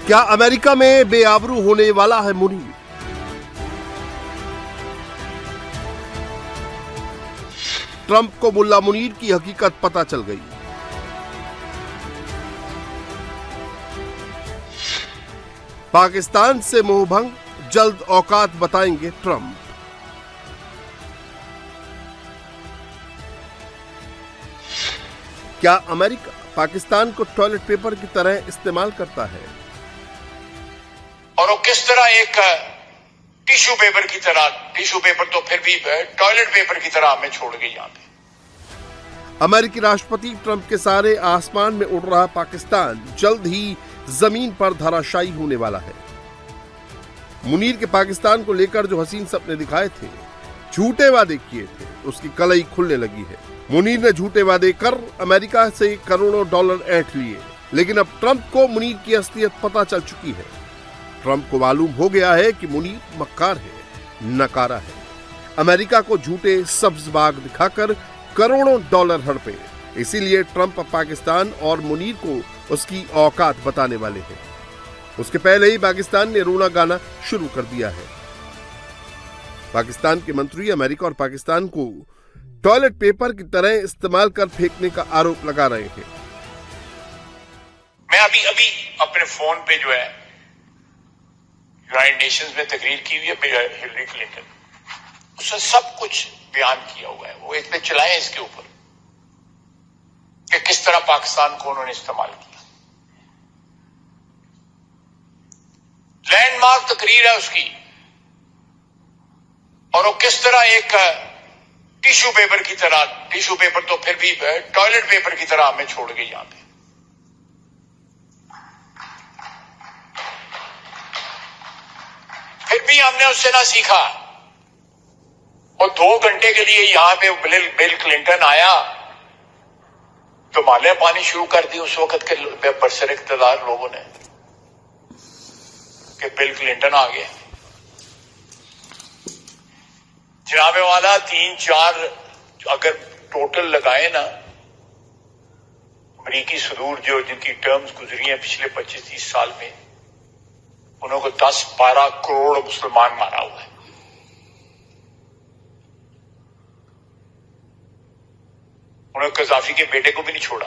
क्या अमेरिका में बेआबरू होने वाला है मुनीर? ट्रंप को मुल्ला मुनीर की हकीकत पता चल गई। पाकिस्तान से मोहभंग, जल्द औकात बताएंगे ट्रंप। क्या अमेरिका पाकिस्तान को टॉयलेट पेपर की तरह इस्तेमाल करता है? और वो किस तरह एक टिश्यू पेपर की तरह, टिश्यू पेपर तो फिर भी टॉयलेट पेपर की तरह हमें छोड़ गई यहां पे। अमेरिकी राष्ट्रपति ट्रंप के सारे आसमान में उड़ रहा पाकिस्तान जल्द ही जमीन पर धराशायी होने वाला है। मुनीर के पाकिस्तान को लेकर जो हसीन सपने दिखाए थे, झूठे वादे किए थे, उसकी कलई खुलने लगी है। मुनीर ने झूठे वादे कर अमेरिका से करोड़ों डॉलर ऐंठ लिए, लेकिन अब ट्रंप को मुनीर की असलियत पता चल चुकी है। ट्रंप को मालूम हो गया है कि मुनीर मक्कार है, नकारा है। अमेरिका को झूठे सब्ज बाग दिखाकर करोड़ों डॉलर हड़पे। इसीलिए ट्रंप पाकिस्तान और मुनीर को उसकी औकात बताने वाले हैं। उसके पहले ही पाकिस्तान ने रोना गाना शुरू कर दिया है। पाकिस्तान के मंत्री अमेरिका और पाकिस्तान को टॉयलेट पेपर की तरह इस्तेमाल कर फेंकने का आरोप लगा रहे हैं। मैं अभी अपने फोन पे जो है यूनाइटेड नेशंस में तकरीर की हुई है हिलरी क्लिंटन, उसने सब कुछ बयान किया हुआ है। वो एक पे चलाएं इसके ऊपर कि किस तरह पाकिस्तान को उन्होंने इस्तेमाल किया। लैंडमार्क तकरीर है उसकी, और वो किस तरह एक टिश्यू पेपर की तरह, टिश्यू पेपर तो फिर भी टॉयलेट पेपर की तरह हमें छोड़ गई यहां पे। फिर भी हमने उससे ना सीखा। और 2 घंटे के लिए यहां पे बिल क्लिंटन आया तो माले पानी शुरू कर दी उस वक्त के बरसर इख्तियार लोगों ने कि बिल क्लिंटन आ गया। जनाबे वाला 3-4 अगर टोटल लगाए ना, अमरीकी सदूर जो जिनकी टर्म्स गुजरी हैं पिछले 25-30 साल में, उन्होंने 10-12 करोड़ मुसलमान मारा हुआ है। उन्होंने कजाफी के बेटे को भी नहीं छोड़ा।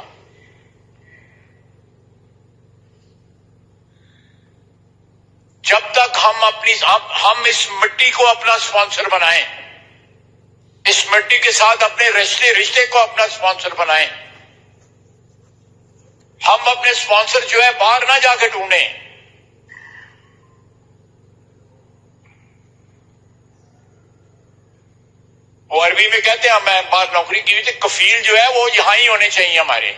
जब तक हम इस मिट्टी को अपना स्पॉन्सर बनाएं, इस मिट्टी के साथ अपने रिश्ते को अपना स्पॉन्सर बनाएं, हम अपने स्पॉन्सर जो है बाहर ना जाकर ढूंढें। वो अरबी में कहते हैं, मैं बाहर नौकरी की हुई थी, कफील जो है वो यहां ही होने चाहिए हमारे।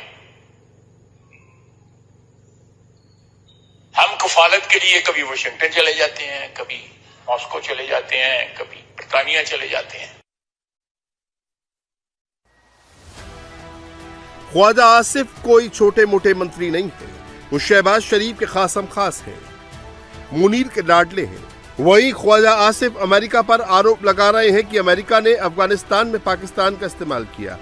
हम कफालत के लिए कभी वाशिंगटन चले जाते हैं, कभी मॉस्को चले जाते हैं, कभी बरतानिया चले जाते हैं। ख्वाजा आसिफ कोई छोटे मोटे मंत्री नहीं है। वो शहबाज शरीफ के खासम खास है, मुनीर के लाडले हैं। वही ख्वाजा आसिफ अमेरिका पर आरोप लगा रहे हैं कि अमेरिका ने अफगानिस्तान में पाकिस्तान का इस्तेमाल किया।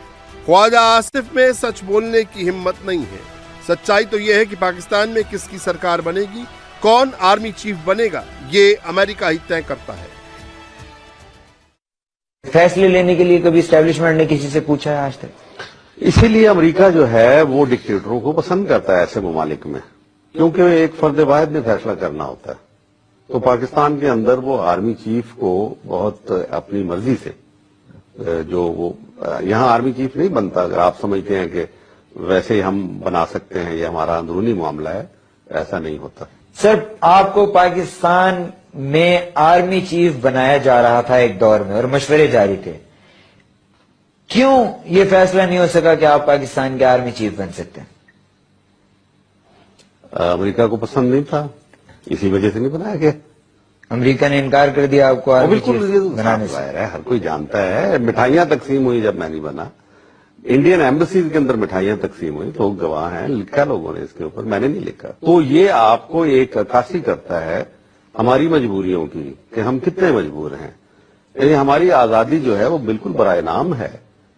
ख्वाजा आसिफ में सच बोलने की हिम्मत नहीं है। सच्चाई तो यह है कि पाकिस्तान में किसकी सरकार बनेगी, कौन आर्मी चीफ बनेगा, ये अमेरिका ही तय करता है। फैसले लेने के लिए कभी एस्टेब्लिशमेंट ने किसी से पूछा है आज तक? इसीलिए अमेरिका जो है वो डिक्टेटरों को पसंद करता है ऐसे ममालिक में, क्योंकि एक फर्द वाहिद ने फैसला करना होता है। तो पाकिस्तान के अंदर वो आर्मी चीफ को बहुत अपनी मर्जी से, जो वो यहाँ आर्मी चीफ नहीं बनता। अगर आप समझते हैं कि वैसे हम बना सकते हैं, ये हमारा अंदरूनी मामला है, ऐसा नहीं होता। सर, आपको पाकिस्तान में आर्मी चीफ बनाया जा रहा था एक दौर में और मशवरे जारी थे, क्यों ये फैसला नहीं हो सका कि आप पाकिस्तान के आर्मी चीफ बन सकते हैं? अमेरिका को पसंद नहीं था, इसी वजह से नहीं बनाया गया। अमेरिका ने इनकार कर दिया आपको आर्मी चीफ बनाने से? हर कोई जानता है, मिठाइयां तकसीम हुई जब मैं नहीं बना। इंडियन एम्बेसी के अंदर मिठाइयां तकसीम हुई, लोग गवाह हैं, लिखा लोगों ने इसके ऊपर, मैंने नहीं लिखा। तो ये आपको एक अक्कासी करता है हमारी मजबूरियों की कि हम कितने मजबूर हैं। यानी हमारी आजादी जो है वो बिल्कुल बराए नाम है।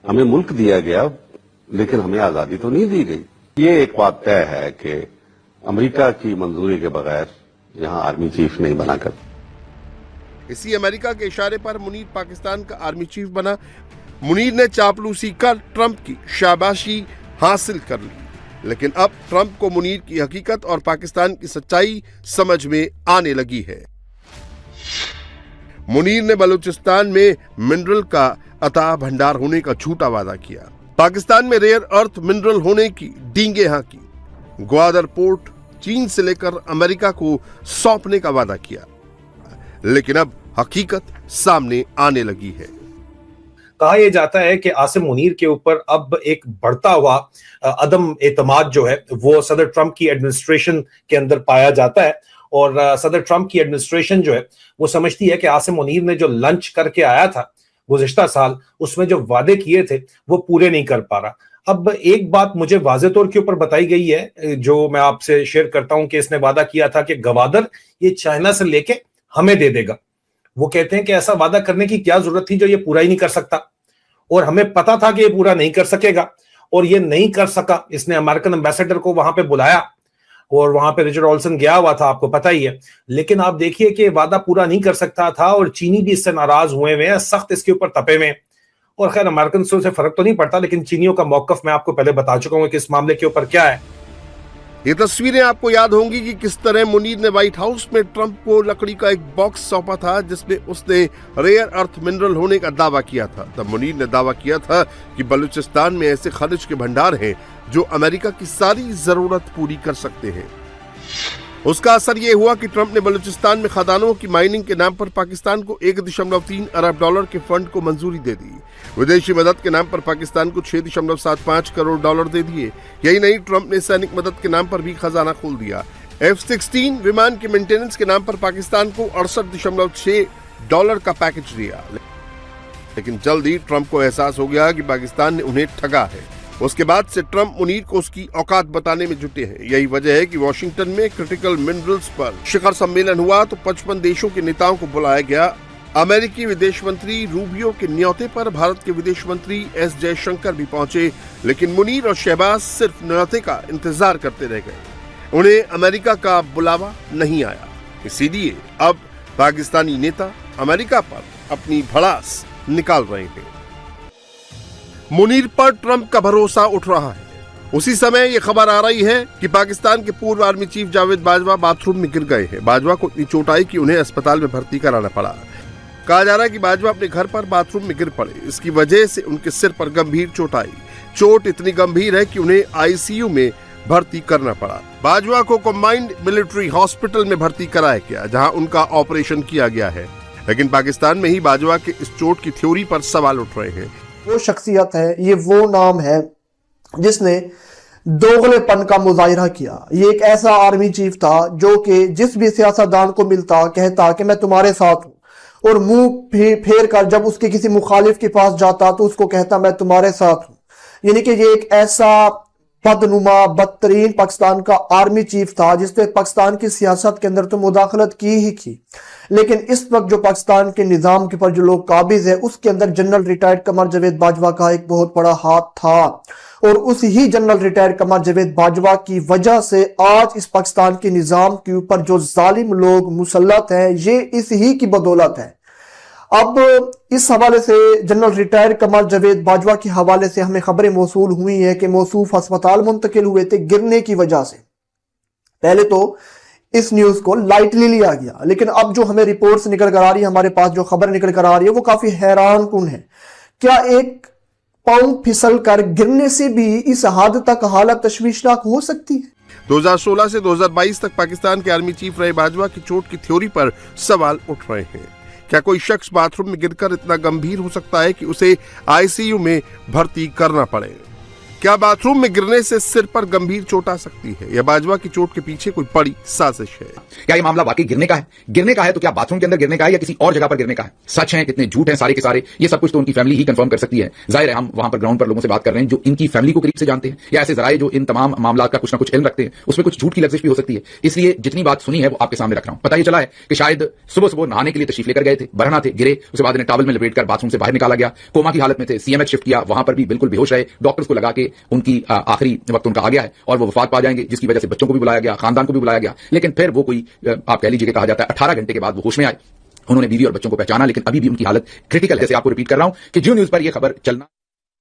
हमें मुल्क दिया गया, लेकिन हमें आजादी तो नहीं दी गई। ये एक बात तय है कि अमेरिका की मंजूरी के बगैर यहां आर्मी चीफ नहीं बनाकर। इसी अमेरिका के इशारे पर मुनीर पाकिस्तान का आर्मी चीफ बना। मुनीर ने चापलूसी कर ट्रंप की शाबाशी हासिल कर ली, लेकिन अब ट्रंप को मुनीर की हकीकत और पाकिस्तान की सच्चाई समझ में आने लगी है। मुनीर ने बलूचिस्तान में मिनरल का अथाह भंडार होने का झूठा वादा किया, पाकिस्तान में रेयर अर्थ मिनरल होने की डींगे हाँकी, ग्वादर पोर्ट चीन से लेकर अमेरिका को सौंपने का वादा किया, लेकिन अब हकीकत सामने आने लगी है। कहा यह जाता है कि आसिम मुनीर के ऊपर अब एक बढ़ता हुआ अदम एतमाद जो है वो सदर ट्रंप की एडमिनिस्ट्रेशन के अंदर पाया जाता है, और सदर ट्रंप की एडमिनिस्ट्रेशन जो है वो समझती है कि आसिम मुनीर ने जो लंच करके आया था गुज़िश्ता साल, उसमें जो वादे किए थे वो पूरे नहीं कर पा रहा। अब एक बात मुझे वाज़े तौर के ऊपर बताई गई है जो मैं आपसे शेयर करता हूं कि इसने वादा किया था कि गवादर ये चाइना से लेके हमें दे देगा। वो कहते हैं कि ऐसा वादा करने की क्या जरूरत थी जो ये पूरा ही नहीं कर सकता, और हमें पता था कि ये पूरा नहीं कर सकेगा और ये नहीं कर सका। इसने अमेरिकन एम्बेसडर को वहां पे बुलाया और वहां पे रिचर्ड ऑल्सन गया हुआ था, आपको पता ही है, लेकिन आप देखिए कि वादा पूरा नहीं कर सकता था और चीनी भी इससे नाराज हुए हैं, सख्त इसके ऊपर तपे हुए। और खैर अमेरिकन से फर्क तो नहीं पड़ता, लेकिन चीनियों का मौकफ मैं आपको पहले बता चुका हूं कि इस मामले के ऊपर क्या है। ये तस्वीरें आपको याद होंगी कि किस तरह मुनीर ने व्हाइट हाउस में ट्रंप को लकड़ी का एक बॉक्स सौंपा था जिसमें उसने रेयर अर्थ मिनरल होने का दावा किया था। तब मुनीर ने दावा किया था कि बलूचिस्तान में ऐसे खनिज के भंडार हैं जो अमेरिका की सारी जरूरत पूरी कर सकते हैं। उसका असर यह हुआ कि ट्रंप ने बलूचिस्तान में खदानों की माइनिंग के नाम पर पाकिस्तान को 1.3 अरब डॉलर के फंड को मंजूरी दे दी। विदेशी मदद के नाम पर पाकिस्तान को 6.75 करोड़ डॉलर दे दिए। यही नहीं, ट्रंप ने सैनिक मदद के नाम पर भी खजाना खोल दिया। F-16 विमान के मेंटेनेंस के नाम पर पाकिस्तान को 68.6 डॉलर का पैकेज दिया। लेकिन जल्द ही ट्रंप को एहसास हो गया कि पाकिस्तान ने उन्हें ठगा है। उसके बाद से ट्रंप मुनीर को उसकी औकात बताने में जुटे हैं। यही वजह है कि वॉशिंगटन में क्रिटिकल मिनरल्स पर शिखर सम्मेलन हुआ तो 55 देशों के नेताओं को बुलाया गया। अमेरिकी विदेश मंत्री रूबियो के न्योते पर भारत के विदेश मंत्री एस जयशंकर भी पहुंचे, लेकिन मुनीर और शहबाज सिर्फ न्योते का इंतजार करते रह गए। उन्हें अमेरिका का बुलावा नहीं आया, इसीलिए अब पाकिस्तानी नेता अमेरिका पर अपनी भड़ास निकाल रहे हैं। मुनीर पर ट्रंप का भरोसा उठ रहा है। उसी समय ये खबर आ रही है कि पाकिस्तान के पूर्व army chief Javed Bajwa bathroom में गिर गए हैं। बाजवा को इतनी चोट आई कि उन्हें अस्पताल में भर्ती कराना पड़ा। कहा जा रहा है कि बाजवा अपने घर पर बाथरूम में गिर पड़े, इसकी वजह से उनके सिर पर गंभीर चोट आई। चोट इतनी गंभीर है कि उन्हें आईसीयू में भर्ती करना पड़ा। बाजवा को कंबाइंड मिलिट्री हॉस्पिटल में भर्ती कराया गया, जहां उनका ऑपरेशन किया गया है। लेकिन पाकिस्तान में ही बाजवा के इस चोट की थ्योरी पर सवाल उठ रहे हैं। वो शख्सियत है, ये वो नाम है जिसने दोगलेपन का मुजाहिरा किया। ये एक ऐसा आर्मी चीफ था जो कि जिस भी सियासतदान को मिलता कहता कि मैं तुम्हारे साथ हूं, और मुंह फेर कर जब उसके किसी मुखालिफ के पास जाता तो उसको कहता मैं तुम्हारे साथ हूं। यानी कि ये एक ऐसा बदनुमा बदतरीन पाकिस्तान का आर्मी चीफ था जिसने पाकिस्तान की सियासत के अंदर तो मुदाखलत की ही की, लेकिन इस वक्त जो पाकिस्तान के निजाम के पर जो लोग काबिज है उसके अंदर जनरल रिटायर्ड कमर जावेद बाजवा का एक बहुत बड़ा हाथ था, और उस ही जनरल रिटायर्ड कमर जावेद बाजवा की वजह से आज इस पाकिस्तान के निजाम के ऊपर जो जालिम लोग मुसल्लत हैं ये इस ही की बदौलत है। अब इस हवाले से जनरल रिटायर्ड कमर जावेद बाजवा के हवाले से हमें खबरें मौसूल हुई हैं कि मौसूफ अस्पताल मुंतकिल हुए थे गिरने की वजह से। पहले तो इस न्यूज को लाइटली लिया गया, लेकिन अब जो हमें रिपोर्ट्स निकल कर आ रही है, हमारे पास जो खबर निकल कर आ रही है वो काफी हैरान कुन है। क्या एक पांव फिसल कर गिरने से भी इस हद तक हालत तशवीशनाक हो सकती है? 2016 से 2022 तक पाकिस्तान के आर्मी चीफ रहे बाजवा की चोट की थ्योरी पर सवाल उठ रहे हैं। क्या कोई शख्स बाथरूम में गिरकर इतना गंभीर हो सकता है कि उसे आईसीयू में भर्ती करना पड़े? क्या बाथरूम में गिरने से सिर पर गंभीर चोट आ सकती है, या बाजवा की चोट के पीछे कोई बड़ी साजिश है? क्या ये मामला वाकई गिरने का है? गिरने का है तो क्या बाथरूम के अंदर गिरने का है या किसी और जगह पर गिरने का है? सच है कितने झूठ हैं सारे के सारे, ये सब कुछ तो उनकी फैमिली ही कंफर्म कर सकती है। जाहिर है हम वहां पर ग्राउंड पर लोगों से बात कर रहे हैं जो इनकी फैमिली को करीब से जानते हैं, या ऐसे जराए जो इन तमाम मामला का कुछ ना कुछ इल्म रखते हैं, उसमें कुछ झूठ की लफ्जिश भी हो सकती है। इसलिए जितनी बात सुनी है वो आपके सामने रख रहा हूं। पता ये चला है कि शायद सुबह सुबह नहाने के लिए तशरीफ लेकर गए थे, बरहना थे, गिरे, उसके बाद इन्हें टॉवल में लपेट कर बाथरूम से बाहर निकाला गया, कोमा की हालत में थे, सीएमएच शिफ्ट किया, वहां पर भी बिल्कुल बेहोश रहे, डॉक्टर्स को लगा के उनकी आखिरी वक्त उनका आ गया है और वो वफात पा जाएंगे, जिसकी वजह से बच्चों को भी बुलाया गया, खानदान को भी बुलाया गया। लेकिन फिर वो कोई आप कह लीजिए कि कहा जाता है 18 घंटे के बाद वो होश में आए, उन्होंने बीवी और बच्चों को पहचाना, लेकिन अभी भी उनकी हालत क्रिटिकल है। जैसे आपको रिपीट कर रहा हूं कि जियो न्यूज पर यह खबर चलना